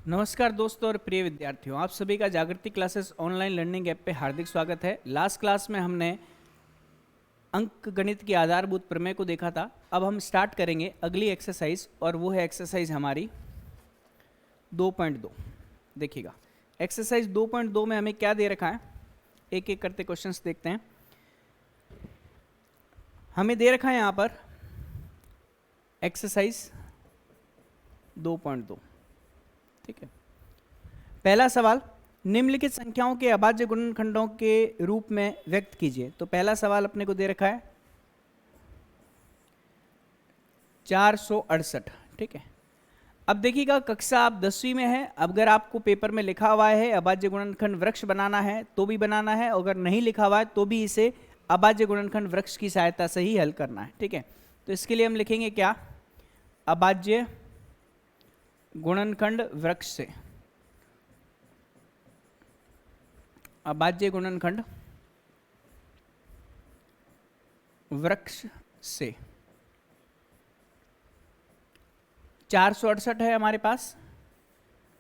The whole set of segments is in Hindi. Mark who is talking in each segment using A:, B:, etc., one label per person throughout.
A: नमस्कार दोस्तों और प्रिय विद्यार्थियों, आप सभी का जागृति क्लासेस ऑनलाइन लर्निंग ऐप पे हार्दिक स्वागत है। लास्ट क्लास में हमने अंक गणित की आधारभूत प्रमेय को देखा था। अब हम स्टार्ट करेंगे अगली एक्सरसाइज और वो है एक्सरसाइज हमारी 2.2। देखिएगा, एक्सरसाइज 2.2 में हमें क्या दे रखा है, एक एक करते क्वेश्चंस देखते हैं। हमें दे रखा है यहाँ पर एक्सरसाइज 2.2, ठीक है। पहला सवाल, निम्नलिखित संख्याओं के अभाज्य गुणनखंडों के रूप में व्यक्त कीजिए। तो पहला सवाल अपने को दे रखा है 468, ठीक है। अब देखिएगा, कक्षा आप 10वीं में है। अगर आपको पेपर में लिखा हुआ है अभाज्य गुणनखंड वृक्ष बनाना है तो भी बनाना है, अगर नहीं लिखा हुआ है तो भी इसे अभाज्य गुणनखंड वृक्ष की सहायता से ही हल करना है, ठीक है। तो इसके लिए हम लिखेंगे क्या, अभाज्य गुणनखंड वृक्ष से, अभाज्य गुणनखंड वृक्ष से 468 है हमारे पास,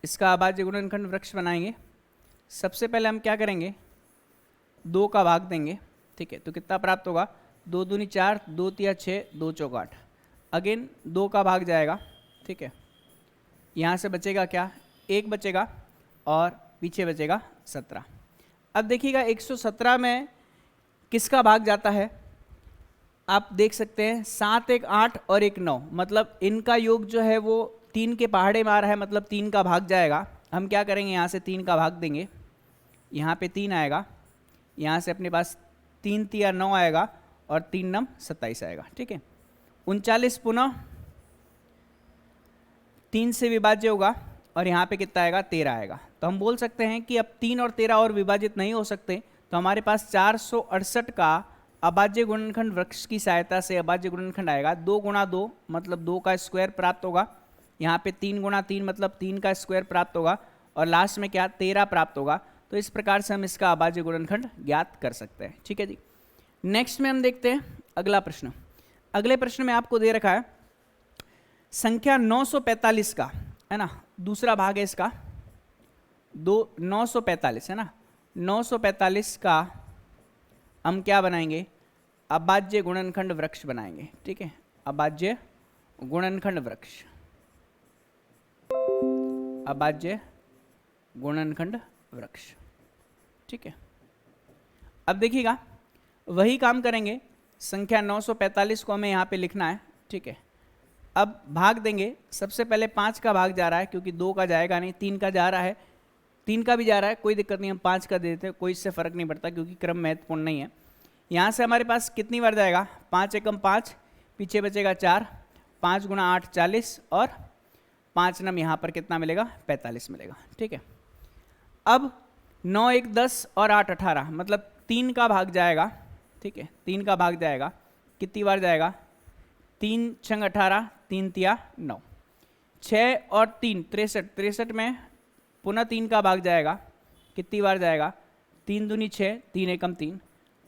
A: इसका अभाज्य गुणनखंड वृक्ष बनाएंगे। सबसे पहले हम क्या करेंगे, 2 का भाग देंगे, ठीक है। तो कितना प्राप्त होगा, 2 दूनी 4, 2 तिया 6, 2 चौका 8। अगेन 2 का भाग जाएगा, ठीक है। यहाँ से बचेगा क्या, 1 बचेगा और पीछे बचेगा 17। अब देखिएगा 117 में किसका भाग जाता है, आप देख सकते हैं 7, 1, 8 और 1, 9, मतलब इनका योग जो है वो 3 के पहाड़े में आ रहा है, मतलब 3 का भाग जाएगा। हम क्या करेंगे, यहाँ से 3 का भाग देंगे, यहाँ पे 3 आएगा, यहाँ से अपने पास 3 तिया 9 आएगा और 3 नम 27 आएगा, ठीक है। 39 पुनः 3 से विभाज्य होगा और यहाँ पे कितना आएगा, 13 आएगा। तो हम बोल सकते हैं कि अब 3 और 13 और विभाजित नहीं हो सकते, तो हमारे पास 468 का अभाज्य गुणनखंड वृक्ष की सहायता से अभाज्य गुणनखंड आएगा। 2 गुणा 2 मतलब 2 का स्क्वायर प्राप्त होगा, यहाँ पे 3 गुणा 3 मतलब 3 का स्क्वायर प्राप्त होगा और लास्ट में क्या, 13 प्राप्त होगा। तो इस प्रकार से हम इसका अभाज्य गुणनखंड ज्ञात कर सकते हैं, ठीक है जी। नेक्स्ट में हम देखते हैं अगला प्रश्न। अगले प्रश्न में आपको दे रखा है संख्या 945 का, है ना, दूसरा भाग है इसका, 945 है ना, 945 का हम क्या बनाएंगे, अभाज्य गुणनखंड वृक्ष बनाएंगे, ठीक है। अभाज्य गुणनखंड वृक्ष, अभाज्य गुणनखंड वृक्ष, ठीक है। अब देखिएगा, वही काम करेंगे, संख्या 945 को हमें यहाँ पे लिखना है, ठीक है। अब भाग देंगे, सबसे पहले 5 का भाग जा रहा है, क्योंकि 2 का जाएगा नहीं, 3 का जा रहा है, 3 का भी जा रहा है, कोई दिक्कत नहीं, हम 5 का दे देते हैं, कोई इससे फर्क नहीं पड़ता क्योंकि क्रम महत्वपूर्ण नहीं है। यहाँ से हमारे पास कितनी बार जाएगा, 5 एकम 5, पीछे बचेगा 4, 5 गुणा 8 40 और 5 नम यहाँ पर कितना मिलेगा, 45 मिलेगा, ठीक है। अब 9 1 10 और 8 18, मतलब 3 का भाग जाएगा, ठीक है। 3 का भाग जाएगा, कितनी बार जाएगा, 3 छंग 18, 3 तिया 9, 6 और 3 63, 63 में पुनः 3 का भाग जाएगा, कितनी बार जाएगा, 3 दूनी 6, 3 एकम 3,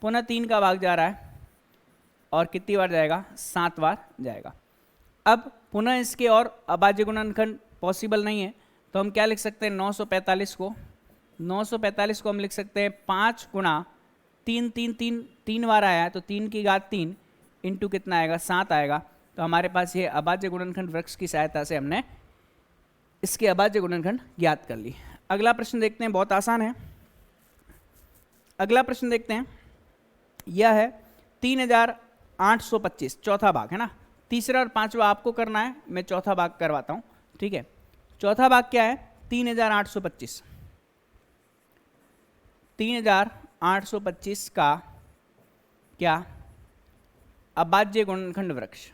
A: पुनः 3 का भाग जा रहा है और कितनी बार जाएगा, 7 बार जाएगा। अब पुनः इसके और अभाज्य गुणनखंड पॉसिबल नहीं है, तो हम क्या लिख सकते हैं, 945 को हम लिख सकते हैं 5 गुणा 3, 3 3 3 बार आया है, तो 3 की घात 3 इंटू कितना आएगा, 7 आएगा। तो हमारे पास ये अभाज्य गुणनखंड वृक्ष की सहायता से हमने इसके अभाज्य गुणनखंड ज्ञात कर ली। अगला प्रश्न देखते हैं, बहुत आसान है। अगला प्रश्न देखते हैं, यह है 3825, चौथा भाग है ना। तीसरा और पांचवा आपको करना है, मैं चौथा भाग करवाता हूं, ठीक है। चौथा भाग क्या है, 3825, 3825 का क्या, अभाज्य गुणनखंड वृक्ष,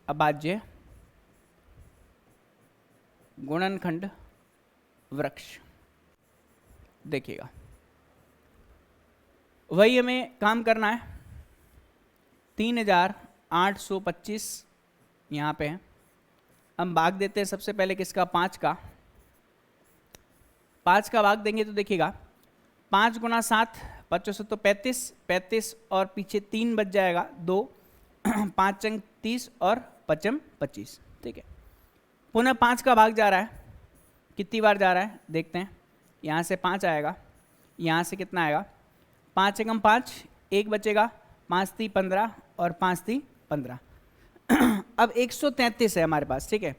A: अभाज्य गुणनखंड वृक्ष। देखिएगा, वही हमें काम करना है, 3825 यहाँ पे है। हम भाग देते हैं सबसे पहले किसका, 5 का। 5 का भाग देंगे तो देखिएगा, 5 गुणा 7 55 तो 35, 35 और पीछे 3 बच जाएगा 2, 5 चंग 30 और 5 25, ठीक है। पुनः 5 का भाग जा रहा है, कितनी बार जा रहा है देखते हैं। यहाँ से 5 आएगा, यहाँ से कितना आएगा 5 एकम 5, 1 बचेगा, 5 × 3 = 15 और 5 × 3 = 15। अब 133 है हमारे पास, ठीक है।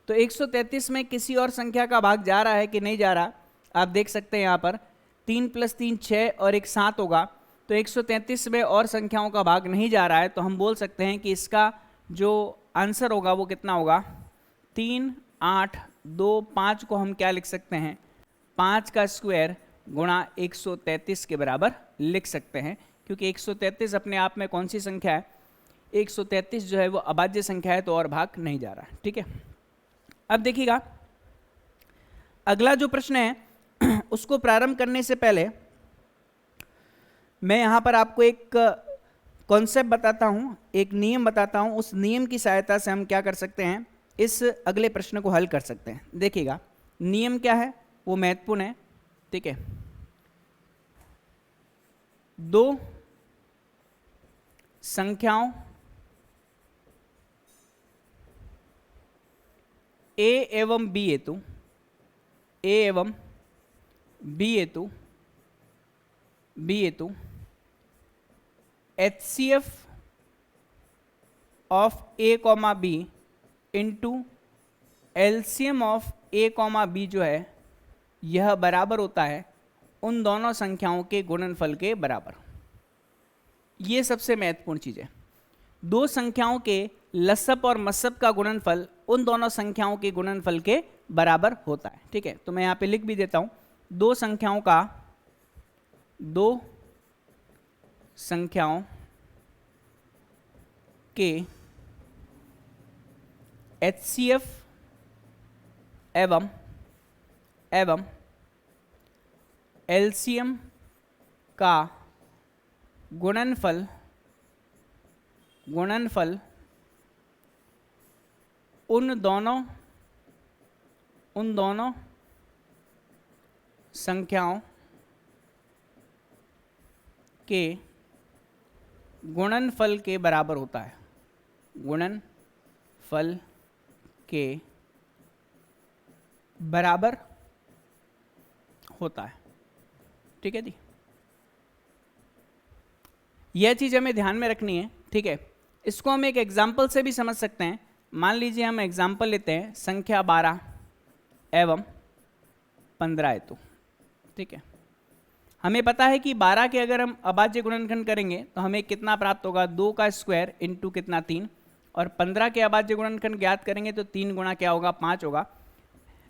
A: तो 133 में किसी और संख्या का भाग जा रहा है कि नहीं जा रहा, आप देख सकते हैं यहाँ पर 3 + 3 6 और 1 7 होगा। तो 133 में और संख्याओं का भाग नहीं जा रहा है, तो हम बोल सकते हैं कि इसका जो आंसर होगा वो कितना होगा 3 8 2 5 को हम क्या लिख सकते हैं 5 का स्क्वायर गुणा 133 के बराबर लिख सकते हैं, क्योंकि 133 अपने आप में कौन सी संख्या है, 133 जो है वो अभाज्य संख्या है, तो और भाग नहीं जा रहा है, ठीक है। अब देखिएगा अगला जो प्रश्न है उसको प्रारंभ करने से पहले मैं यहाँ पर आपको एक कॉन्सेप्ट बताता हूँ, एक नियम बताता हूँ। उस नियम की सहायता से हम क्या कर सकते हैं, इस अगले प्रश्न को हल कर सकते हैं। देखिएगा नियम क्या है, वो महत्वपूर्ण है, ठीक है। दो संख्याओं a एवं b हेतु, a एवं b हेतु HCF of a, b into LCM of a, b जो है यह बराबर होता है उन दोनों संख्याओं के गुणनफल के बराबर। ये सबसे महत्वपूर्ण चीज़ है। दो संख्याओं के लसअप और मसअप का गुणनफल उन दोनों संख्याओं के गुणनफल के बराबर होता है, ठीक है। तो मैं यहाँ पे लिख भी देता हूँ, दो संख्याओं के HCF एवं LCM का गुणनफल उन दोनों संख्याओं के गुणनफल के बराबर होता है, गुणनफल के बराबर होता है, ठीक है जी। यह चीज़ हमें ध्यान में रखनी है, ठीक है। इसको हम एक एग्जाम्पल से भी समझ सकते हैं। मान लीजिए हम एग्जाम्पल लेते हैं संख्या 12 एवं 15 हेतु, ठीक है। हमें पता है कि 12 के अगर हम अभाज्य गुणनखंड करेंगे तो हमें कितना प्राप्त होगा, 2 का स्क्वायर इंटू कितना 3, और 15 के अभाज्य गुणनखंड ज्ञात करेंगे तो 3 गुणा क्या होगा 5 होगा।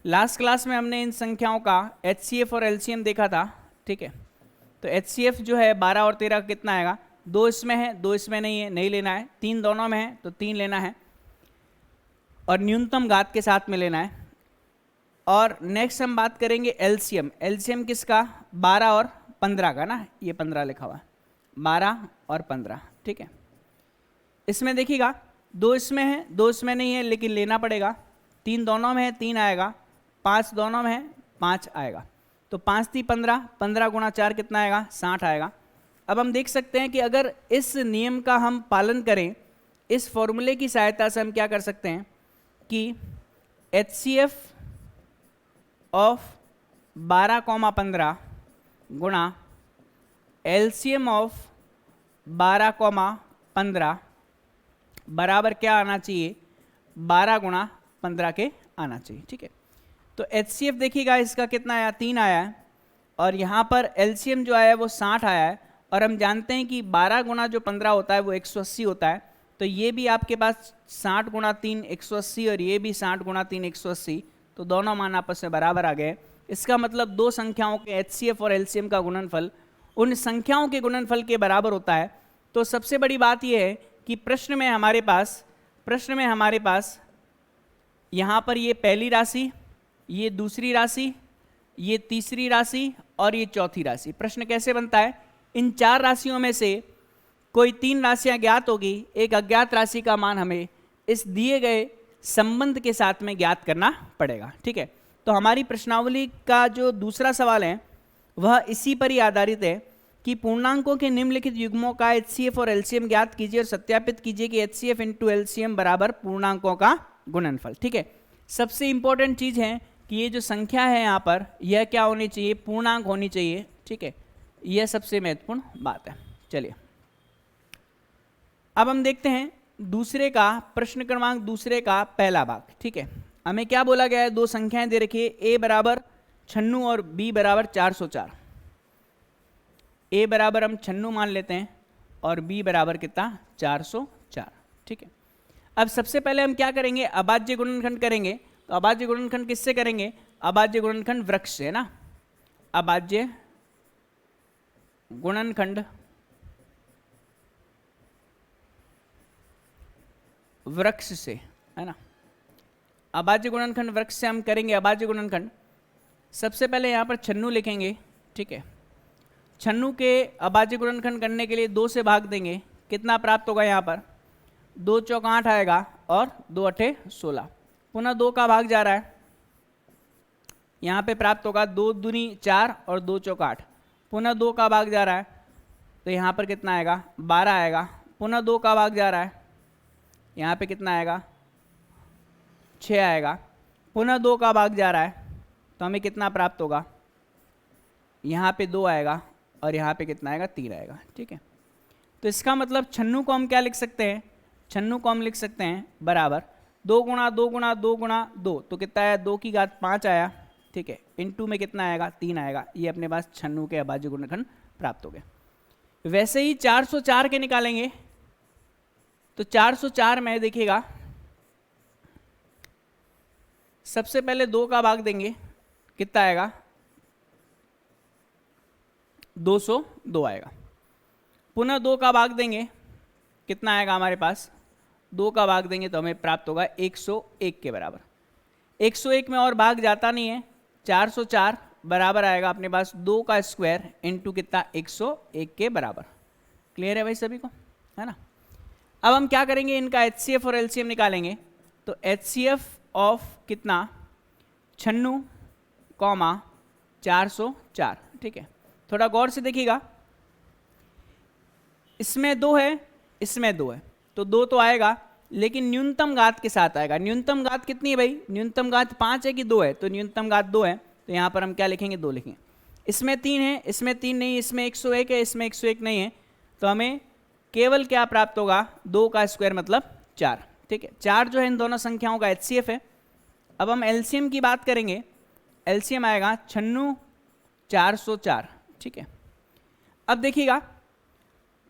A: लास्ट क्लास में हमने इन संख्याओं का HCF और LCM देखा था, ठीक है। तो HCF जो है 12 और 13 कितना आएगा, 2 इसमें है 2 इसमें नहीं है, नहीं लेना है, 3 दोनों में है तो 3 लेना है और न्यूनतम घात के साथ में लेना है। और नेक्स्ट हम बात करेंगे LCM किसका, 12 और 15 का ना, ये 15 लिखा हुआ है, 12 और 15, ठीक है। इसमें देखिएगा 2 इसमें है 2 इसमें नहीं है लेकिन लेना पड़ेगा, 3 दोनों में है 3 आएगा, 5 दोनों में है 5 आएगा, तो 5 × 3 = 15, 15 × 4 कितना आएगा 60 आएगा। अब हम देख सकते हैं कि अगर इस नियम का हम पालन करें, इस फॉर्मूले की सहायता से हम क्या कर सकते हैं कि HCF ऑफ 12, 15 गुणा LCM ऑफ 12, 15 बराबर क्या आना चाहिए, 12 × 15 के आना चाहिए, ठीक है। तो HCF देखिएगा इसका कितना आया, 3 आया है, और यहाँ पर LCM जो आया है वो 60 आया है, और हम जानते हैं कि 12 गुणा जो 15 होता है वो 180 होता है, तो ये भी आपके पास 60 × 3 180 और ये भी 60 × 3 180, तो दोनों मान आपस में बराबर आ गए। इसका मतलब दो संख्याओं के HCF और LCM का गुणनफल उन संख्याओं के गुणनफल के बराबर होता है। तो सबसे बड़ी बात यह है कि प्रश्न में हमारे पास यहाँ पर ये पहली राशि, ये दूसरी राशि, ये तीसरी राशि और ये चौथी राशि। प्रश्न कैसे बनता है, इन 4 राशियों में से कोई 3 राशियां ज्ञात होगी, एक अज्ञात राशि का मान हमें इस दिए गए संबंध के साथ में ज्ञात करना पड़ेगा, ठीक है। तो हमारी प्रश्नावली का जो दूसरा सवाल है वह इसी पर ही आधारित है कि पूर्णांकों के निम्नलिखित युग्मों का HCF और LCM ज्ञात कीजिए और सत्यापित कीजिए कि HCF × LCM बराबर पूर्णांकों का गुणनफल, ठीक है। सबसे इंपॉर्टेंट चीज है कि ये जो संख्या है यहाँ पर यह क्या होनी चाहिए, पूर्णांक होनी चाहिए, ठीक है। यह सबसे महत्वपूर्ण बात है। चलिए अब हम देखते हैं दूसरे का प्रश्न क्रमांक दूसरे का पहला भाग, ठीक है। हमें क्या बोला गया है, दो संख्याएं दे रखी है, ए बराबर 96 और बी बराबर 404। ए बराबर हम 96 मान लेते हैं और बी बराबर कितना, 404, ठीक है। अब सबसे पहले हम क्या करेंगे, अभाज्य गुणनखंड करेंगे। तो अभाज्य गुणनखंड किससे करेंगे, अभाज्य गुणनखंड वृक्ष से, है ना। अभाज्य गुणनखंड वृक्ष से, है ना। अभाज्य गुणनखंड वृक्ष से हम करेंगे अभाज्य गुणनखंड। सबसे पहले यहाँ पर 96 लिखेंगे, ठीक है। 96 के अभाज्य गुणनखंड करने के लिए 2 से भाग देंगे, कितना प्राप्त होगा, यहाँ पर 2 चौक 8 आएगा और 2 अठे 16। पुनः 2 का भाग जा रहा है, यहाँ पे प्राप्त होगा 2 दूनी 4 और 2 चौक 8। पुनः 2 का भाग जा रहा है तो यहाँ पर कितना आएगा, 12 आएगा। पुनः 2 का भाग जा रहा है, यहाँ पे कितना आएगा, 6 आएगा। पुनः 2 का भाग जा रहा है तो हमें कितना प्राप्त होगा, यहाँ पे 2 आएगा और यहाँ पे कितना आएगा, 3 आएगा, ठीक है। तो इसका मतलब 96 को हम क्या लिख सकते हैं, 96 को हम लिख सकते हैं बराबर 2 गुणा 2 गुणा 2 गुणा 2, तो कितना आया, 2 की घात 5 आया, ठीक है। इनटू में कितना आएगा, 3 आएगा। ये अपने पास 96 के अभाज्य गुणनखंड प्राप्त हो गए। वैसे ही 404 के निकालेंगे तो 404 में देखिएगा, सबसे पहले 2 का भाग देंगे, कितना आएगा, 202 आएगा। पुनः 2 का भाग देंगे, कितना आएगा हमारे पास, 2 का भाग देंगे तो हमें प्राप्त होगा 101 के बराबर। 101 में और भाग जाता नहीं है, 404 बराबर आएगा अपने पास 2 का स्क्वायर इंटू कितना, 101 के बराबर। क्लियर है भाई सभी को, है ना। अब हम क्या करेंगे, इनका HCF और LCM निकालेंगे। तो HCF ऑफ कितना, 96 कॉमा 404, ठीक है। थोड़ा गौर से देखिएगा, इसमें 2 है, इसमें 2 है, तो 2 तो आएगा, लेकिन न्यूनतम घात के साथ आएगा। न्यूनतम घात कितनी है भाई, न्यूनतम घात 5 है कि 2 है, तो न्यूनतम घात 2 है, तो यहाँ पर हम क्या लिखेंगे, 2 लिखेंगे। इसमें 3 है, इसमें 3 नहीं, इसमें 101 है, इसमें 101 नहीं है, तो हमें केवल क्या प्राप्त होगा, 2 का स्क्वायर मतलब 4, ठीक है। 4 जो है इन दोनों संख्याओं का HCF है। अब हम LCM की बात करेंगे, LCM आएगा 96 404, ठीक है। अब देखिएगा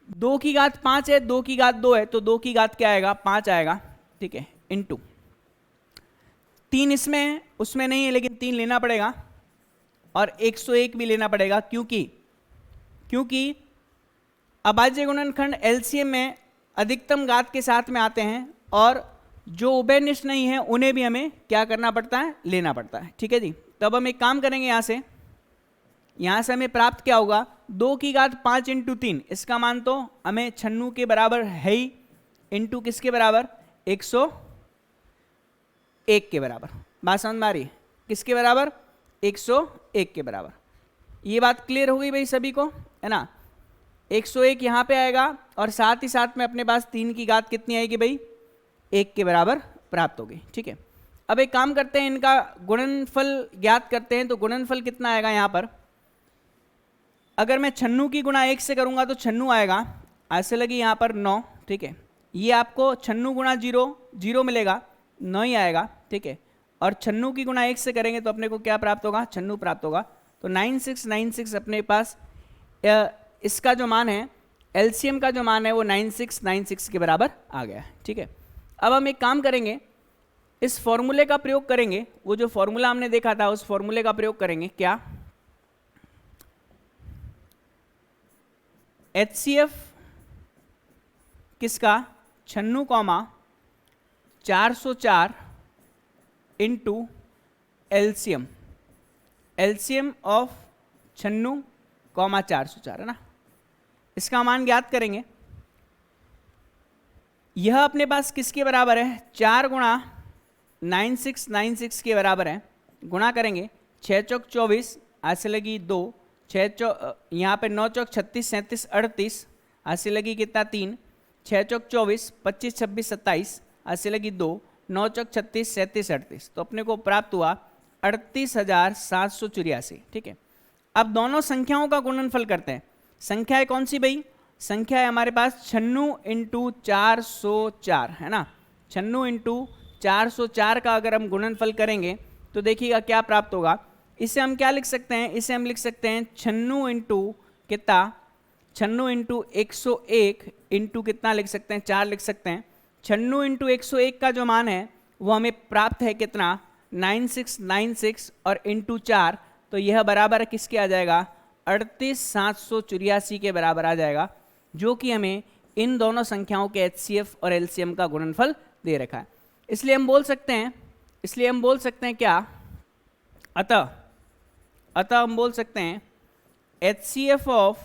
A: 2 की घात 5 है, 2 की घात 2 है, तो 2 की घात क्या आएगा, 5 आएगा, ठीक है, इनटू 3 इसमें है, उसमें नहीं है, लेकिन 3 लेना पड़ेगा और 101 भी लेना पड़ेगा, क्योंकि अभाज्य गुणनखंड LCM में अधिकतम घात के साथ में आते हैं और जो उभयनिष्ठ नहीं है उन्हें भी हमें क्या करना पड़ता है, लेना पड़ता है, ठीक है जी। तब हम एक काम करेंगे, यहाँ से हमें प्राप्त क्या होगा, 2 की घात 5 इंटू 3, इसका मान तो हमें 96 के बराबर है ही, इंटू किसके बराबर, 101 के बराबर। बात समझ में आ रही है, किसके बराबर, 101 के बराबर। ये बात क्लियर हो गई भाई सभी को, है ना। 101 यहाँ पे आएगा और साथ ही साथ में अपने पास 3 की घात कितनी आएगी भाई, 1 के बराबर प्राप्त होगी, ठीक है। अब एक काम करते हैं, इनका गुणनफल ज्ञात करते हैं। तो गुणनफल कितना आएगा यहाँ पर, अगर मैं 96 की गुणा 1 से करूँगा तो 96 आएगा, ऐसे लगी यहाँ पर 9, ठीक है। ये आपको 96 गुणा 0 मिलेगा, 9 ही आएगा, ठीक है। और 96 की गुणा 1 से करेंगे तो अपने को क्या प्राप्त होगा, 96 प्राप्त होगा। तो 9696 अपने पास इसका जो मान है, LCM का जो मान है वो 9696 के बराबर आ गया है, ठीक है। अब हम एक काम करेंगे, इस फॉर्मूले का प्रयोग करेंगे, वो जो फॉर्मूला हमने देखा था उस फॉर्मूले का प्रयोग करेंगे। क्या, HCF किसका, 96 comma 404 into LCM of 96 comma 404, है ना। इसका मान ज्ञात करेंगे। यह अपने पास किसके बराबर है, 4 गुणा 9696 के बराबर है। गुणा करेंगे, 6 चौक 24, ऐसे लगी 2, 6 चौक यहाँ पे 9 चौक 36 37 38, ऐसे लगी कितना 3, 6 चौक 24 25 26 27, ऐसे लगी 2, 9 चौक 36 37 38। तो अपने को प्राप्त हुआ 38,784, ठीक है। अब दोनों संख्याओं का गुणनफल करते हैं। संख्या है कौन सी भाई? संख्या है हमारे पास 96 इंटू 404, है ना। 96 इंटू 404 का अगर हम गुणनफल करेंगे तो देखिएगा क्या प्राप्त होगा। इसे हम क्या लिख सकते हैं? इसे हम लिख सकते हैं 96 इंटू कितना, 96 इंटू 101 इंटू कितना लिख सकते हैं, 4 लिख सकते हैं। 96 इंटू 101 का जो मान है वो हमें प्राप्त है कितना, 9696, और इंटू 4, तो यह बराबर किसके आ जाएगा, 38,784 के बराबर आ जाएगा, जो कि हमें इन दोनों संख्याओं के HCF और LCM का गुणनफल दे रखा है। इसलिए हम बोल सकते हैं क्या, अतः हम बोल सकते हैं HCF ऑफ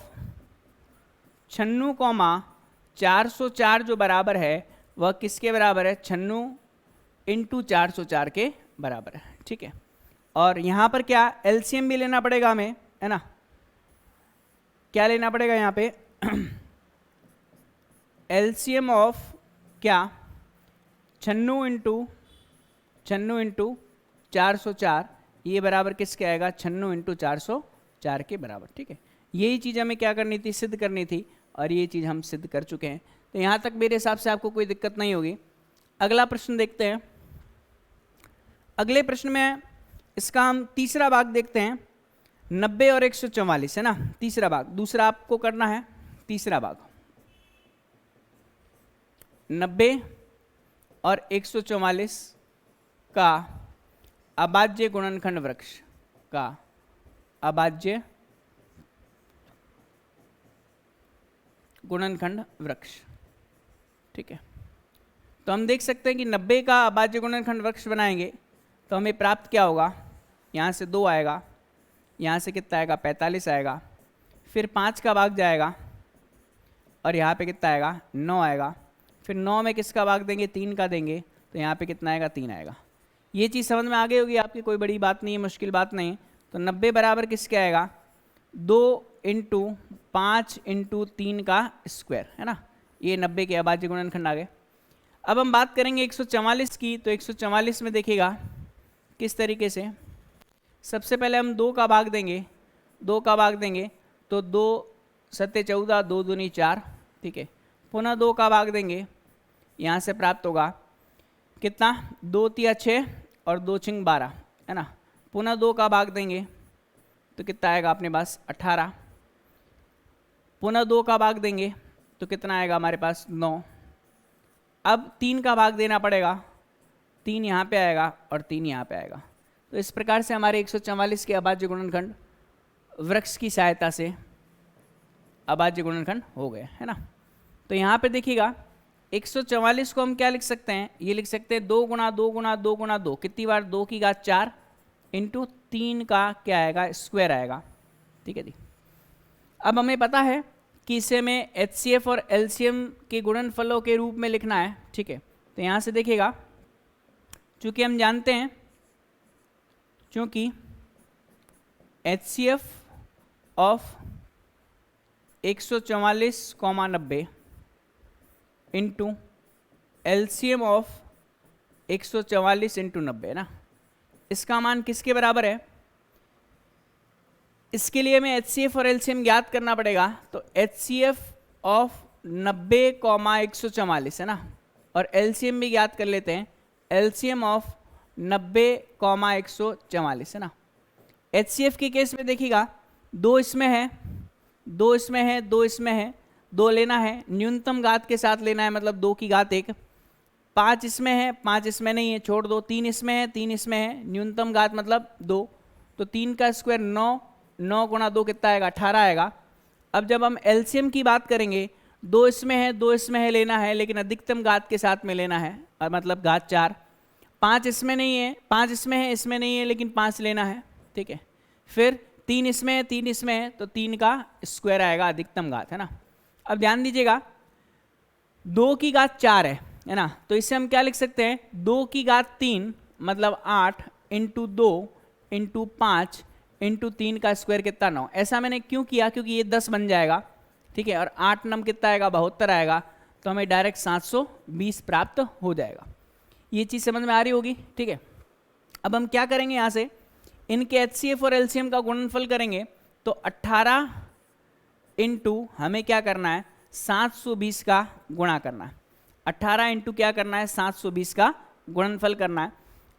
A: 96, 404 जो बराबर है वह किसके बराबर है, 96 इंटू 404 के बराबर है, ठीक है। और यहाँ पर क्या LCM भी लेना पड़ेगा हमें, है ना। क्या लेना पड़ेगा यहाँ पे LCM ऑफ क्या, 96 इंटू 404, ये बराबर किसके आएगा, 96 इंटू 404 के बराबर, ठीक है। यही चीज़ हमें क्या करनी थी, सिद्ध करनी थी, और ये चीज़ हम सिद्ध कर चुके हैं। तो यहाँ तक मेरे हिसाब से आपको कोई दिक्कत नहीं होगी। अगला प्रश्न देखते हैं। अगले प्रश्न में इसका हम तीसरा भाग देखते हैं, 90 और 144, है ना। तीसरा भाग, दूसरा आपको करना है तीसरा भाग, 90 और 144 का अभाज्य गुणनखंड वृक्ष का अभाज्य गुणनखंड वृक्ष, ठीक है। तो हम देख सकते हैं कि 90 का अभाज्य गुणनखंड वृक्ष बनाएंगे तो हमें प्राप्त क्या होगा, यहाँ से 2 आएगा, यहाँ से कितना आएगा, 45 आएगा, फिर 5 का भाग जाएगा, और यहाँ पे कितना आएगा, 9 आएगा, फिर 9 में किसका भाग देंगे, 3 का देंगे, तो यहाँ पे कितना आएगा, 3 आएगा। ये चीज़ समझ में आ गई होगी आपकी, कोई बड़ी बात नहीं है, मुश्किल बात नहीं। तो 90 बराबर किसके आएगा, 2 इंटू 5 इंटू 3 का स्क्वायर, है ना। ये 90 के अभाज्य गुणनखंड आ गए। अब हम बात करेंगे 144 की। तो 144 में देखिएगा किस तरीके से, सबसे पहले हम 2 का भाग देंगे, 2 का भाग देंगे तो 2 सत्ते 14, 2 दूनी 4, ठीक है। पुनः 2 का भाग देंगे, यहाँ से प्राप्त होगा कितना, 2 तिया 6 और 2 छिंग 12, है ना। पुनः 2 का भाग देंगे तो कितना आएगा अपने पास, 18। पुनः 2 का भाग देंगे तो कितना आएगा हमारे पास, 9। अब 3 का भाग देना पड़ेगा, 3 यहाँ पे आएगा और 3 यहाँ पे आएगा। तो इस प्रकार से हमारे 144 के अभाज्य गुणनखंड वृक्ष की सहायता से अभाज्य गुणनखंड हो गए, है ना। तो यहाँ पे देखिएगा 144 को हम क्या लिख सकते हैं, ये लिख सकते हैं 2 गुणा 2 गुणा 2 गुणा 2, कितनी बार, 2 की घात 4 इंटू 3 का क्या आएगा, स्क्वायर आएगा, ठीक है जी। अब हमें पता है कि इसे हमें HCF और LCM के गुणनफलों के रूप में लिखना है, ठीक है। तो यहाँ से देखिएगा, चूँकि हम जानते हैं, चूँकि HCF of 144,90 into LCM of 144 into 90, है ना, इसका मान किसके बराबर है। इसके लिए हमें HCF और LCM ज्ञात करना पड़ेगा। तो HCF ऑफ 90, 144, है ना, और LCM भी ज्ञात कर लेते हैं, LCM ऑफ 90, 144, है ना। HCF के केस में देखिएगा 2 इसमें है, 2 इसमें है, 2 इसमें है, 2 लेना है, न्यूनतम घात के साथ लेना है, मतलब 2 की घात 1। 5 इसमें है, 5 इसमें नहीं है, छोड़ दो। 3 इसमें है, 3 इसमें है, न्यूनतम घात मतलब 2। तो 3 का स्क्वायर 9, 9 गुणा 2 कितना आएगा, 18 आएगा। अब जब हम LCM की बात करेंगे, 2 इसमें है, 2 इसमें है, लेना है, लेकिन अधिकतम घात के साथ में लेना है, और मतलब घात 4। 5 इसमें नहीं है, 5 इसमें है, इसमें नहीं है, लेकिन 5 लेना है, ठीक है। फिर 3 इसमें है, 3 इसमें है, तो 3 का स्क्वायर आएगा, अधिकतम घात, है ना। अब ध्यान दीजिएगा 2 की घात 4 है ना, तो इसे हम क्या लिख सकते हैं, 2 की घात 3 मतलब 8 इंटू 2 इंटू 5 इंटू 3 का स्क्वायर कितना, 9। ऐसा मैंने क्यों किया, क्योंकि ये 10 बन जाएगा, ठीक है, और 8 नम कितना आएगा, 72 आएगा, तो हमें डायरेक्ट 720 प्राप्त हो जाएगा। ये चीज़ समझ में आ रही होगी, ठीक है। अब हम क्या करेंगे, यहाँ से इनके HCF और LCM का गुणनफल करेंगे तो 18 इंटू हमें क्या करना है 720 का गुणा करना है। 18 इंटू क्या करना है 720 का गुणनफल करना है।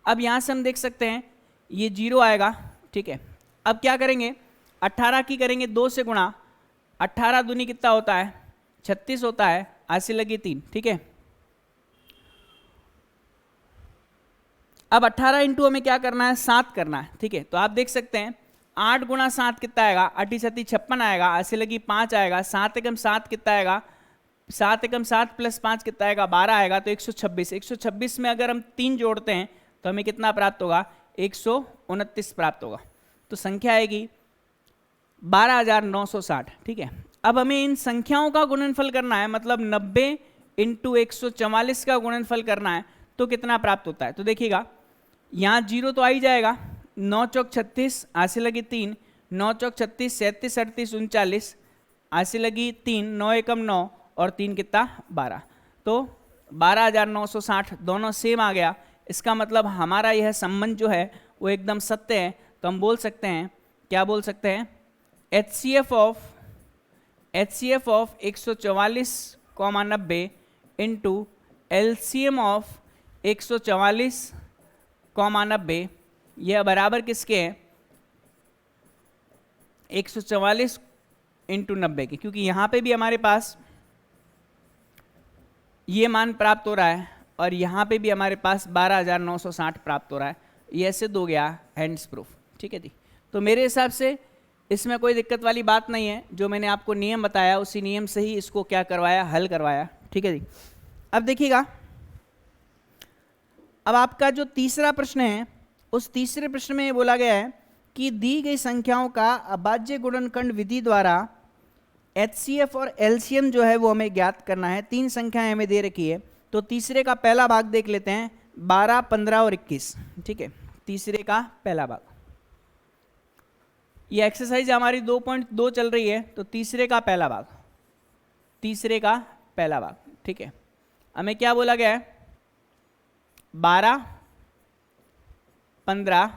A: अब यहाँ से हम देख सकते हैं ये 0 आएगा, ठीक है। अब क्या करेंगे 18 की करेंगे 2 से गुणा, 18 दूनी कितना होता है 36 होता है, 80 लगी 3, ठीक है। अब 18 इंटू हमें क्या करना है 7 करना है, ठीक है। तो आप देख सकते हैं 8 गुणा 7 कितना आएगा 8 7 56 आएगा, 80 लगी 5 आएगा, 7 एकम 7 कितना आएगा 7 एकम 7 प्लस 5 कितना आएगा 12 आएगा, तो 126। 126 में अगर हम 3 जोड़ते हैं तो हमें कितना प्राप्त होगा 129 प्राप्त होगा। तो संख्या आएगी 12,960, ठीक है। अब हमें इन संख्याओं का गुणनफल करना है, मतलब 90 इंटू 144 का गुणनफल करना है, तो कितना प्राप्त होता है। तो देखिएगा यहाँ 0 तो आ ही जाएगा, 9 चौक 36, 80 लगी 3, 9 चौक 36, 37 38 39, 80 लगी 3, 9 एकम 9 और 3 कितना 12, तो 12,960 दोनों सेम आ गया। इसका मतलब हमारा यह संबंध जो है वो एकदम सत्य है। तो हम बोल सकते हैं, क्या बोल सकते हैं, HCF of 144,90 into LCM of 144,90 यह बराबर किसके हैं 144 इंटू 90 के, क्योंकि यहाँ पे भी हमारे पास ये मान प्राप्त हो रहा है और यहाँ पे भी हमारे पास 12,960 प्राप्त हो रहा है। ये ऐसे दो गया हैंड्स प्रूफ, ठीक है जी। तो मेरे हिसाब से इसमें कोई दिक्कत वाली बात नहीं है, जो मैंने आपको नियम बताया उसी नियम से ही इसको क्या करवाया हल करवाया, ठीक है जी। अब देखिएगा, अब आपका जो तीसरा प्रश्न है उस तीसरे प्रश्न में ये बोला गया है कि दी गई संख्याओं का अभाज्य गुणनखंड विधि द्वारा HCF और LCM जो है वो हमें ज्ञात करना है। 3 संख्याएं हमें दे रखी है, तो तीसरे का पहला भाग देख लेते हैं, 12, 15 और 21, ठीक है। तीसरे का पहला भाग, ये एक्सरसाइज हमारी 2.2 चल रही है, तो तीसरे का पहला भाग, तीसरे का पहला भाग, ठीक है। हमें क्या बोला गया है 12, 15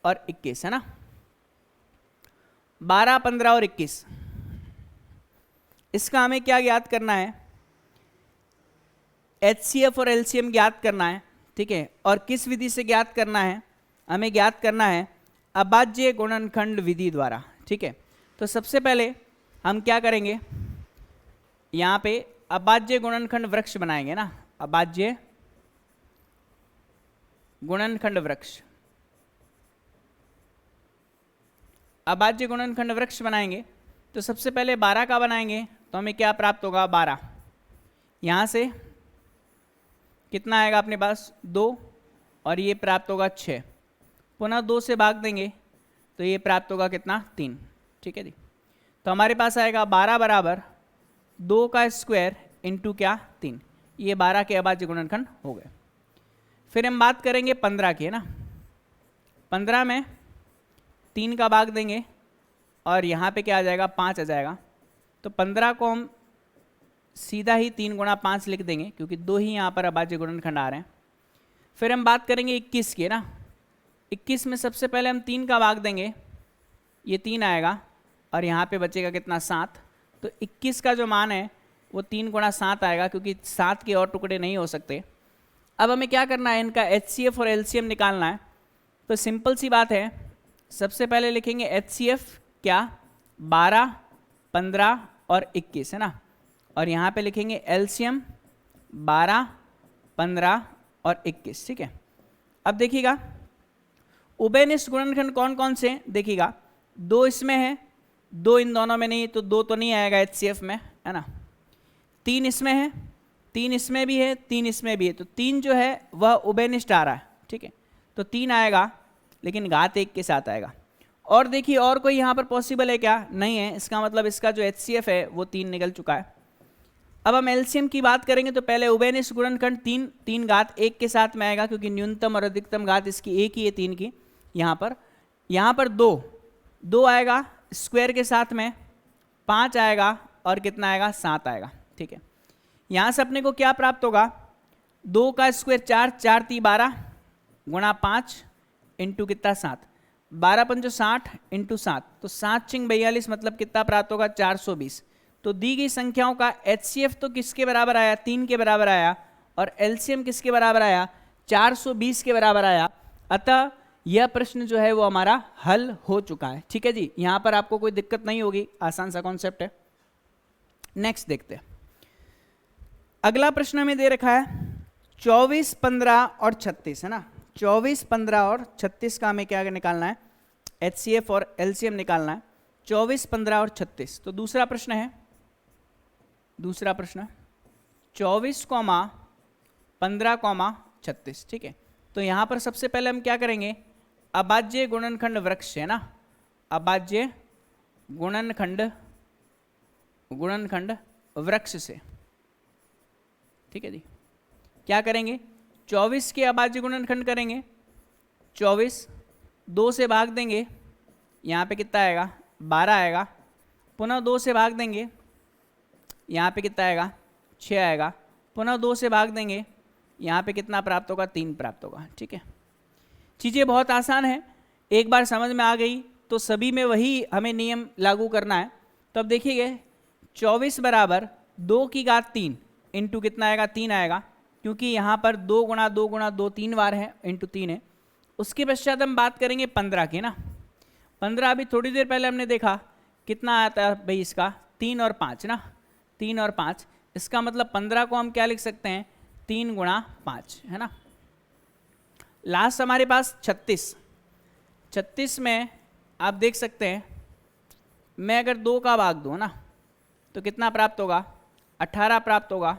A: और 21 है ना, 12, 15 और 21, इसका हमें क्या ज्ञात करना है HCF और LCM ज्ञात करना है, ठीक है। और किस विधि से ज्ञात करना है, हमें ज्ञात करना है अभाज्य गुणनखंड विधि द्वारा, ठीक है। तो सबसे पहले हम क्या करेंगे, यहाँ पे अभाज्य गुणनखंड वृक्ष बनाएंगे ना, अभाज्य गुणनखंड वृक्ष, अभाज्य गुणनखंड वृक्ष बनाएंगे। तो सबसे पहले 12 का बनाएंगे, तो हमें क्या प्राप्त होगा 12, यहाँ से कितना आएगा अपने पास 2 और ये प्राप्त होगा 6, पुनः 2 से भाग देंगे तो ये प्राप्त होगा कितना 3, ठीक है जी। तो हमारे पास आएगा 12 बराबर 2 का स्क्वायर इंटू क्या 3, ये 12 के अभाज्य गुणनखंड हो गए। फिर हम बात करेंगे 15 की, है ना। 15 में 3 का भाग देंगे और यहाँ पे क्या आ जाएगा 5 आ जाएगा, तो 15 को हम सीधा ही 3 गुणा 5 लिख देंगे, क्योंकि 2 ही यहाँ पर अभाज्य गुणनखंड आ रहे हैं। फिर हम बात करेंगे 21 की, ना। 21 में सबसे पहले हम 3 का भाग देंगे, ये 3 आएगा और यहाँ पे बचेगा कितना 7, तो 21 का जो मान है वो 3 गुणा 7 आएगा, क्योंकि 7 के और टुकड़े नहीं हो सकते। अब हमें क्या करना है, इनका HCF और LCM निकालना है। तो सिंपल सी बात है, सबसे पहले लिखेंगे HCF क्या 12, 15 और 21, है ना, और यहाँ पे लिखेंगे LCM 12, 15 और 21, ठीक है। अब देखिएगा उभयनिष्ठ गुणनखंड कौन कौन से, देखिएगा 2 इसमें है, 2 इन दोनों में नहीं, तो 2 तो नहीं आएगा HCF में, है ना। 3 इसमें है, 3 इसमें भी है, 3 इसमें भी है, तो 3 जो है वह उभयनिष्ठ आ रहा है, ठीक है। तो 3 आएगा, लेकिन घात 1 के साथ आएगा। और देखिए और कोई यहाँ पर पॉसिबल है क्या, नहीं है, इसका मतलब इसका जो HCF है वो 3 निकल चुका है। अब हम LCM की बात करेंगे, तो पहले उभयनिष्ठ गुणनखंड 3 घात 1 के साथ में आएगा, क्योंकि न्यूनतम और अधिकतम घात इसकी एक ही है 3 की। यहाँ पर 2 आएगा स्क्वायर के साथ में, 5 आएगा और कितना आएगा 7 आएगा, ठीक है। यहाँ से अपने को क्या प्राप्त होगा, 2 का स्क्वायर 4, 4 × 3 = 12 गुणा 5 इंटू कितना 7, 12 पंजो 60 इंटू 7, तो 7 चिंग 42 मतलब कितना प्राप्त होगा 420। तो दी गई संख्याओं का HCF तो किसके बराबर आया 3 के बराबर आया, और LCM किसके बराबर आया 420 के बराबर आया। अतः यह प्रश्न जो है वो हमारा हल हो चुका है। ठीक है जी, यहां पर आपको कोई दिक्कत नहीं होगी, आसान सा कॉन्सेप्ट है। नेक्स्ट देखते हैं, अगला प्रश्न हमें दे रखा है 24, 15 और 36 है ना। 24, 15 और 36 का हमें क्या निकालना है, HCF और LCM निकालना है। 24, 15 और 36। तो दूसरा प्रश्न है, दूसरा प्रश्न 24, 15, 36। ठीक है, तो यहां पर सबसे पहले हम क्या करेंगे, अभाज्य गुणनखंड वृक्ष है ना, अभाज्य गुणनखंड वृक्ष से। ठीक है जी, क्या करेंगे 24 के अभाज्य गुणनखंड करेंगे, 24 2 से भाग देंगे, यहाँ पे कितना आएगा 12 आएगा, पुनः 2 से भाग देंगे, यहाँ पे कितना आएगा 6 आएगा, पुनः 2 से भाग देंगे, यहाँ पे कितना प्राप्त होगा 3 प्राप्त होगा। ठीक है, चीज़ें बहुत आसान है, एक बार समझ में आ गई तो सभी में वही हमें नियम लागू करना है। तो अब देखिए 24 बराबर 2 की घात 3 इंटू कितना आएगा 3 आएगा, क्योंकि यहाँ पर 2 गुणा 2 गुणा 2 3 बार है, इंटू 3 है। उसके पश्चात हम बात करेंगे 15 की ना। 15 अभी थोड़ी देर पहले हमने देखा कितना आता है भाई इसका 3 और 5 ना, 3 और 5। इसका मतलब 15 को हम क्या लिख सकते हैं 3 गुणा 5 है ना। लास्ट हमारे पास 36। 36 में आप देख सकते हैं, मैं अगर 2 का भाग दूँ ना तो कितना प्राप्त होगा 18 प्राप्त होगा।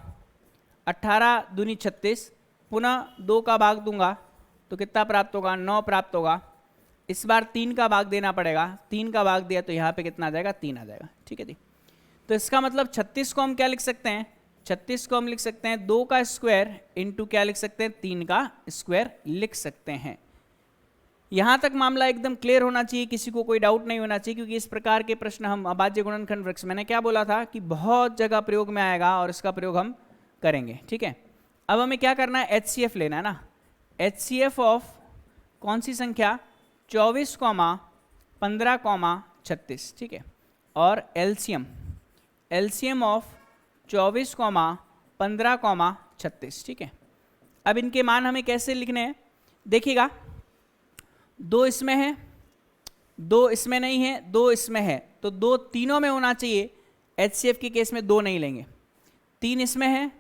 A: 18 दूनी 36, पुनः 2 का भाग दूंगा तो कितना प्राप्त होगा 9 प्राप्त होगा। इस बार 3 का भाग देना पड़ेगा, 3 का भाग दिया तो यहाँ पे कितना आ जाएगा 3 आ जाएगा। ठीक है जी, तो इसका मतलब 36 को हम क्या लिख सकते हैं, 36 को हम लिख सकते हैं 2 का स्क्वायर इंटू क्या लिख सकते हैं 3 का स्क्वायर लिख सकते हैं। यहाँ तक मामला एकदम क्लियर होना चाहिए, किसी को कोई डाउट नहीं होना चाहिए, क्योंकि इस प्रकार के प्रश्न हम अभाज्य गुणनखंड वृक्ष, मैंने क्या बोला था कि बहुत जगह प्रयोग में आएगा और इसका प्रयोग हम करेंगे। ठीक है, अब हमें क्या करना है HCF लेना है ना। HCF ऑफ कौन सी संख्या 24, 15, 36। ठीक है, और LCM ऑफ 24, 15, 36। ठीक है, अब इनके मान हमें कैसे लिखने हैं, देखिएगा 2 इसमें है, 2 इसमें नहीं है, 2 इसमें है, तो 2 तीनों में होना चाहिए। HCF के केस में 2 नहीं लेंगे। 3 इसमें है,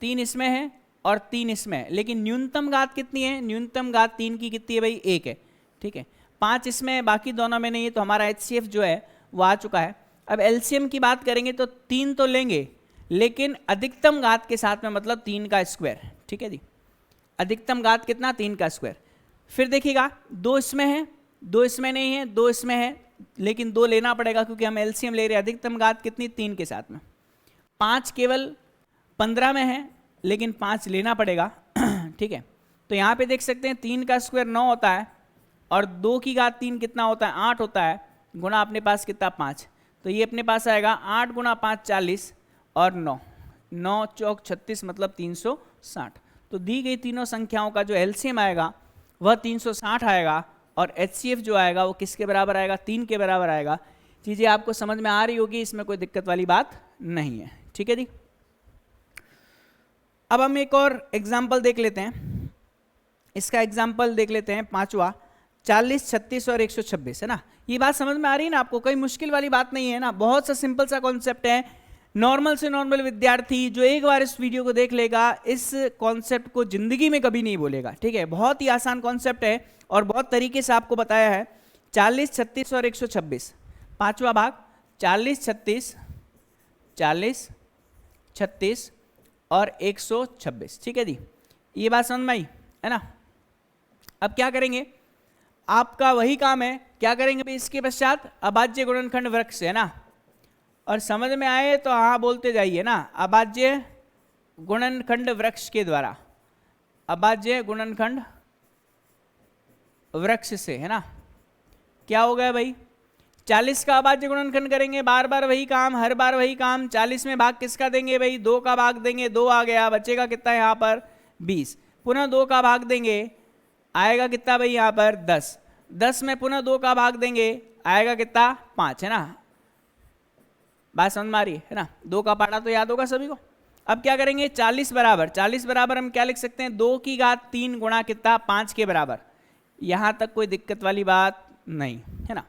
A: 3 इसमें है और 3 इसमें है, लेकिन न्यूनतम घात कितनी है, न्यूनतम घात 3 की कितनी है भाई 1 है। ठीक है, 5 इसमें है, बाकी दोनों में नहीं है, तो हमारा HCF जो है वो आ चुका है। अब LCM की बात करेंगे तो 3 तो लेंगे, लेकिन अधिकतम घात के साथ में, मतलब 3 का स्क्वायर। ठीक है जी, अधिकतम घात कितना 3 का स्क्वायर। फिर देखिएगा 2 इसमें है, 2 इसमें नहीं है, 2 इसमें है, लेकिन 2 लेना पड़ेगा क्योंकि हम LCM ले रहे हैं। अधिकतम घात कितनी 3 के साथ में। 5 केवल 15 में है, लेकिन 5 लेना पड़ेगा। ठीक है, तो यहाँ पे देख सकते हैं 3 का स्क्वायर 9 होता है और 2 की घात 3 कितना होता है 8 होता है, गुणा अपने पास कितना 5, तो ये अपने पास आएगा 8 गुणा 5 40 और 9 चौक 36 मतलब 360। तो दी गई तीनों संख्याओं का जो LCM आएगा वह 360 आएगा और HCF जो आएगा वो किसके बराबर आएगा 3 के बराबर आएगा। चीज़ें आपको समझ में आ रही होगी, इसमें कोई दिक्कत वाली बात नहीं है। ठीक है जी, अब हम एक और एग्जाम्पल देख लेते हैं। इसका एग्जाम्पल देख लेते हैं 5वां, 40, 36 और 126 है ना। ये बात समझ में आ रही है ना आपको, कोई मुश्किल वाली बात नहीं है ना, बहुत सा सिंपल सा कॉन्सेप्ट है। नॉर्मल से नॉर्मल विद्यार्थी जो एक बार इस वीडियो को देख लेगा, इस कॉन्सेप्ट को जिंदगी में कभी नहीं भूलेगा। ठीक है, बहुत ही आसान कॉन्सेप्ट है और बहुत तरीके से आपको बताया है। 40, 36 और 126, 5वां भाग 40, 36, 40, 36 और 126। ठीक है जी, ये बात समझ में आई है ना। अब क्या करेंगे, आपका वही काम है, क्या करेंगे भाई इसके पश्चात अभाज्य गुणनखंड वृक्ष है ना, और समझ में आए तो हाँ बोलते जाइए ना। अभाज्य गुणनखंड वृक्ष के द्वारा, अभाज्य गुणनखंड वृक्ष से है ना, क्या हो गया भाई 40 का अभाज्य गुणनखंड करेंगे, बार बार वही काम, हर बार वही काम। 40 में भाग किसका देंगे भाई 2 का भाग देंगे, 2 आ गया, बचेगा कितना यहाँ पर 20, पुनः 2 का भाग देंगे, आएगा कितना भाई यहाँ पर 10, 10 में पुनः 2 का भाग देंगे, आएगा कितना 5, है ना। बात समझ में आ रही है ना। 2 का पाड़ा तो याद होगा सभी को। अब क्या करेंगे, 40 बराबर हम क्या लिख सकते हैं, 2 की घात 3 गुणा कितना 5 के बराबर। यहां तक कोई दिक्कत वाली बात नहीं है ना।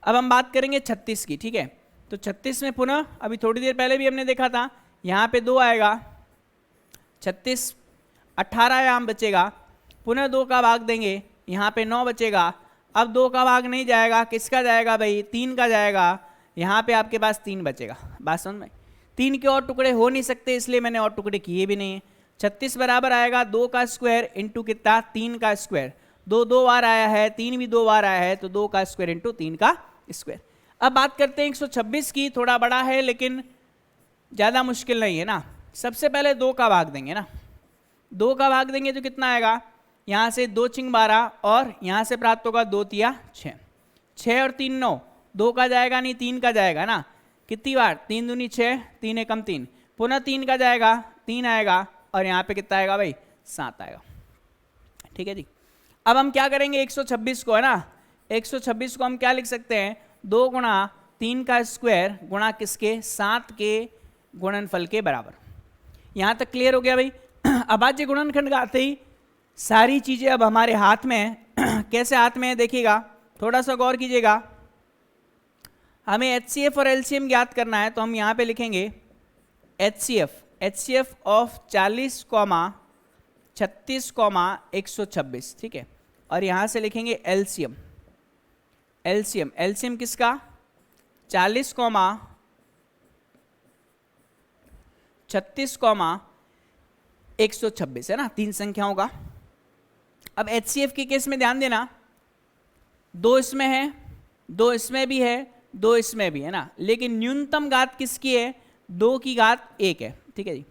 A: अब हम बात करेंगे 36 की, ठीक है। तो 36 में पुनः अभी थोड़ी देर पहले भी हमने देखा था, यहाँ पे 2 आएगा, 36 18 यहाँ बचेगा, पुनः 2 का भाग देंगे, यहाँ पे 9 बचेगा। अब 2 का भाग नहीं जाएगा, किसका जाएगा भाई, 3 का जाएगा। यहाँ पे आपके पास 3 बचेगा। बात समझ में, 3 के और टुकड़े हो नहीं सकते, इसलिए मैंने और टुकड़े किए भी नहीं है। 36 बराबर आएगा 2 का स्क्वायर इंटू कितना 3 का स्क्वायर। 2 2 बार आया है, 3 भी 2 बार आया है, तो 2 का स्क्वायर इंटू 3 का स्क्वायर। अब बात करते हैं 126 की, थोड़ा बड़ा है लेकिन ज़्यादा मुश्किल नहीं है ना। सबसे पहले 2 का भाग देंगे ना, 2 का भाग देंगे तो कितना आएगा, यहाँ से 2 चिंग 12 और यहाँ से प्राप्त होगा 2 तिया 6, 6 और 3 9, 2 का जाएगा नहीं 3 का जाएगा ना। कितनी बार, 3 दूनी 6, 3 एकम 3, पुनः 3 का जाएगा, 3 आएगा और यहाँ पे कितना आएगा भाई 7 आएगा। ठीक है जी। अब हम क्या करेंगे, 126 को है ना, 126 को हम क्या लिख सकते हैं, 2 गुणा 3 का स्क्वायर गुणा किसके 7 के गुणनफल के बराबर। यहाँ तक क्लियर हो गया भाई। अभाज्य गुणनखंड का आते ही सारी चीजें अब हमारे हाथ में है। कैसे हाथ में है देखिएगा, थोड़ा सा गौर कीजिएगा। हमें HCF और LCM ज्ञात करना है, तो हम यहाँ पे लिखेंगे HCF ऑफ 40, 36, 126, ठीक है। और यहाँ से लिखेंगे LCM किसका, 40, 36, 126 है ना, 3 संख्याओं का। अब HCF के केस में ध्यान देना, 2 इसमें है, 2 इसमें भी है, 2 इसमें भी है ना, लेकिन न्यूनतम घात किसकी है, 2 की घात 1 है। ठीक है जी।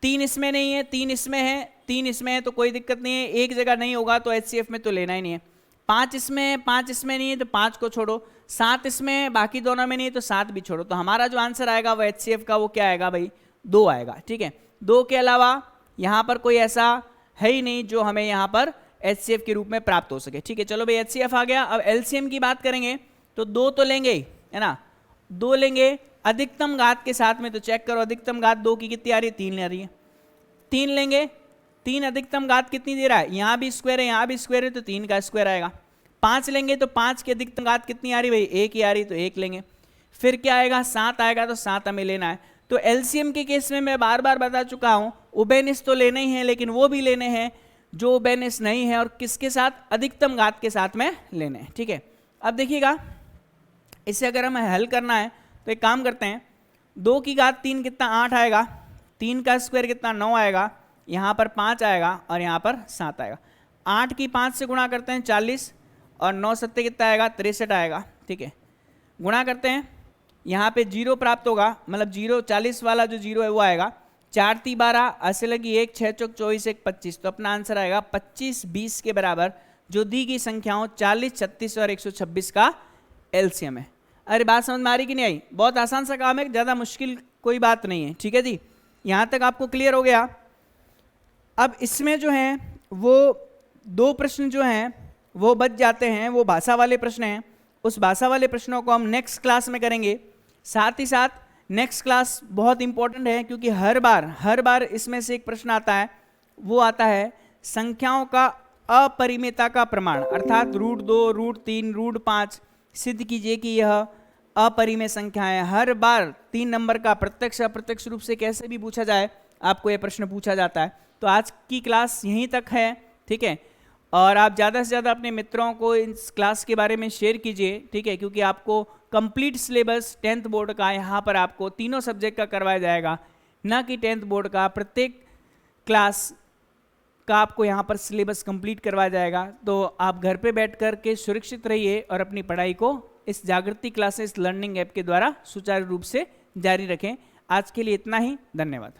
A: 3 इसमें नहीं है, 3 इसमें है, 3 इसमें है तो कोई दिक्कत नहीं है, एक जगह नहीं होगा तो HCF में तो लेना ही नहीं है। 5 इसमें है, 5 इसमें नहीं है तो 5 को छोड़ो, 7 इसमें है, बाकी दोनों में नहीं है तो 7 भी छोड़ो। तो हमारा जो आंसर आएगा वो HCF का वो क्या आएगा भाई, 2 आएगा। ठीक है। 2 के अलावा यहाँ पर कोई ऐसा है ही नहीं जो हमें यहाँ पर HCF के रूप में प्राप्त हो सके। ठीक है, चलो भाई HCF आ गया। अब LCM की बात करेंगे तो 2 तो लेंगे ही है ना, 2 लेंगे अधिकतम घात के साथ में, तो चेक करो अधिकतम घात 2 की कितनी आ रही है, 3 आ रही है। 3 लेंगे, 3 अधिकतम घात कितनी दे रहा है, यहाँ भी स्क्वायर है, यहाँ भी स्क्वायर है, तो 3 का स्क्वायर आएगा। 5 लेंगे तो 5 की अधिकतम घात कितनी आ रही भाई, 1 ही आ रही, तो 1 लेंगे। फिर क्या आएगा, 7 आएगा, तो 7 हमें लेना है। तो LCM के केस में मैं बार बार बता चुका हूँ, उभयनिष्ठ तो लेने ही है, लेकिन वो भी लेने हैं जो उभयनिष्ठ नहीं है और किसके साथ, अधिकतम घात के साथ में लेने हैं। ठीक है। अब देखिएगा, इसे अगर हमें हल करना है तो एक काम करते हैं, 2 की घात 3 कितना 8 आएगा, 3 का स्क्वायर कितना 9 आएगा, यहाँ पर 5 आएगा और यहाँ पर 7 आएगा। 8 की 5 से गुणा करते हैं 40 और 9 सत्ते कितना आएगा 63 आएगा। ठीक है, गुणा करते हैं, यहाँ पे 0 प्राप्त होगा, मतलब 0 40 वाला जो 0 है वो आएगा। 4 × 12 80 लगी 1, 6 × 4 24 1 25, तो अपना आंसर आएगा 25 20 के बराबर, जो दी गई संख्याओं 40 36 और 126 का LCM है। अरे बात समझ में आ रही कि नहीं आई, बहुत आसान सा काम है, ज़्यादा मुश्किल कोई बात नहीं है। ठीक है जी, यहाँ तक आपको क्लियर हो गया। अब इसमें जो है वो 2 प्रश्न जो हैं वो बच जाते हैं, वो भाषा वाले प्रश्न हैं। उस भाषा वाले प्रश्नों को हम नेक्स्ट क्लास में करेंगे। साथ ही साथ नेक्स्ट क्लास बहुत इंपॉर्टेंट है, क्योंकि हर बार इसमें से एक प्रश्न आता है, वो आता है संख्याओं का अपरिमेयता का प्रमाण, अर्थात √2, √3, √5 सिद्ध कीजिए कि यह अपरिमेय संख्या है। हर बार 3 नंबर का प्रत्यक्ष अप्रत्यक्ष रूप से कैसे भी पूछा जाए, आपको यह प्रश्न पूछा जाता है। तो आज की क्लास यहीं तक है। ठीक है, और आप ज़्यादा से ज़्यादा अपने मित्रों को इस क्लास के बारे में शेयर कीजिए। ठीक है, क्योंकि आपको कंप्लीट सिलेबस 10th बोर्ड का यहाँ पर आपको तीनों सब्जेक्ट का करवाया जाएगा, ना कि 10th बोर्ड का। प्रत्येक क्लास का आपको यहाँ पर सिलेबस कंप्लीट करवाया जाएगा। तो आप घर पे बैठ कर के सुरक्षित रहिए और अपनी पढ़ाई को इस जागृति क्लासेस लर्निंग ऐप के द्वारा सुचारू रूप से जारी रखें। आज के लिए इतना ही, धन्यवाद।